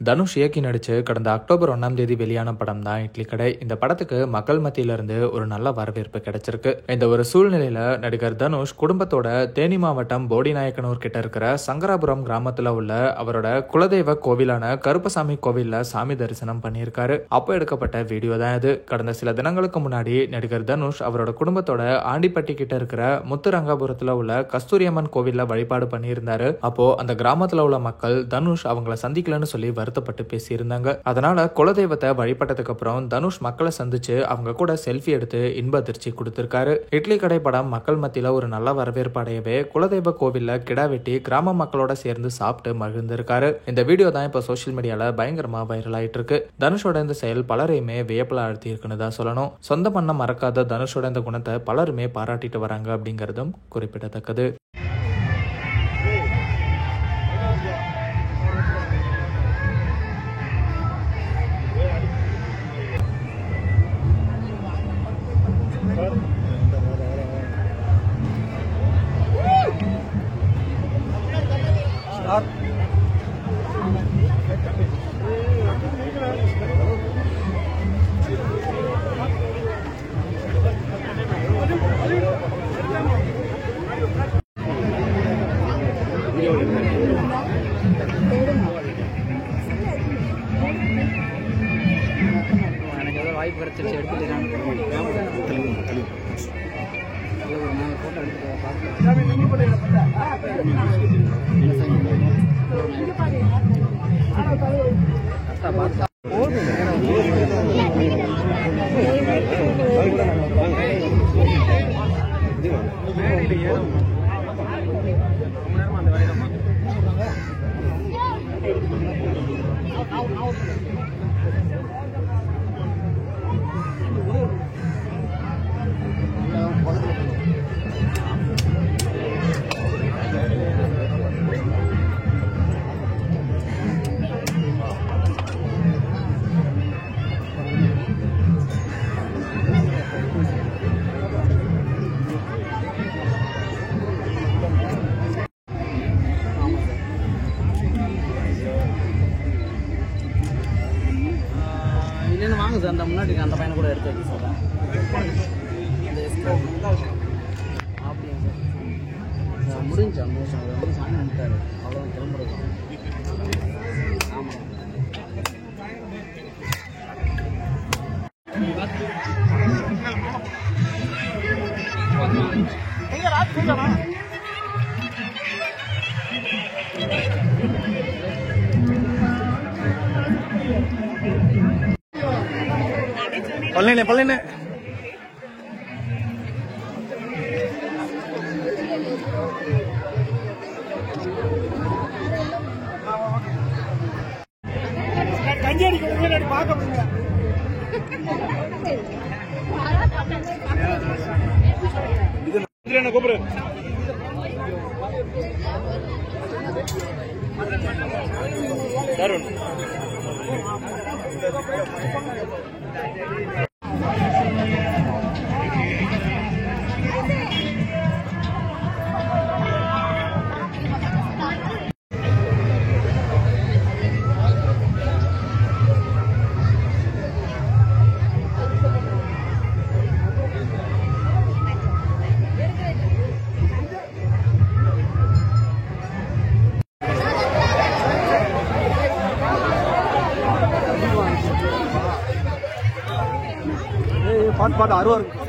தனுஷ் இயக்கி நடிச்சு கடந்த அக்டோபர் 1ஆம் தேதி வெளியான படம் தான் இட்லி கடை. இந்த படத்துக்கு மக்கள் மத்தியில இருந்து ஒரு நல்ல வரவேற்பு கிடைச்சிருக்கு. இந்த ஒரு சூழ்நிலையில நடிகர் தனுஷ் குடும்பத்தோட தேனி மாவட்டம் போடிநாயக்கனூர் கிட்ட இருக்கிற சங்கராபுரம் கிராமத்துல உள்ள அவரோட குலதெய்வ கோவிலான கருப்பசாமி கோவில்ல சாமி தரிசனம் பண்ணியிருக்காரு. அப்போ எடுக்கப்பட்ட வீடியோ தான் இது. கடந்த சில தினங்களுக்கு முன்னாடி நடிகர் தனுஷ் அவரோட குடும்பத்தோட ஆண்டிப்பட்டி கிட்ட இருக்கிற முத்துரங்காபுரத்துல உள்ள கஸ்தூரியம்மன் கோவில்ல வழிபாடு பண்ணியிருந்தாரு. அப்போ அந்த கிராமத்துல உள்ள மக்கள் தனுஷ் அவங்கள சந்திக்கலன்னு சொல்லி வருத்தப்பட்டு பேசியிருந்தாங்க. அதனால குலதெய்வத்தை வழிபட்டதுக்கு அப்புறம் தனுஷ் மக்களை சந்திச்சு அவங்க கூட செல்ஃபி எடுத்து இன்ப அதிர்ச்சி கொடுத்திருக்காரு. இட்லி கடை படம் மக்கள் மத்தியில ஒரு நல்ல வரவேற்பு அடையவே குலதெய்வ கோவில்ல கிடா வெட்டி கிராம மக்களோட சேர்ந்து சாப்பிட்டு மகிழ்ந்திருக்காரு. இந்த வீடியோ தான் இப்ப சோசியல் மீடியால பயங்கரமா வைரல் ஆயிட்டு இருக்கு. தனுஷோட இந்த செயல் பலரையுமே வியப்பல ஆழ்த்தி இருக்குன்னு தான் சொல்லணும். சொந்த பண்ண மறக்காத தனுஷோட இந்த குணத்தை பலருமே பாராட்டிட்டு வராங்க அப்படிங்கறதும் குறிப்பிடத்தக்கது. வாய்ப்பு கிடைச்சிருச்சு எடுத்துட்டு வாங்க சார். அந்த முன்னாடி அந்த பையனை கூட எடுத்து வைக்க சார். அப்படியா சார்? முடிஞ்சு அந்த வருஷம் வந்து சாமி வந்துட்டாரு. அவ்வளோ கிளம்புறது. ஆமாம். பல்லைனே பல்லைனே கஞ்சேரி பார்க்க முடியல. கூப்பிடு தருண். பாட்டு 60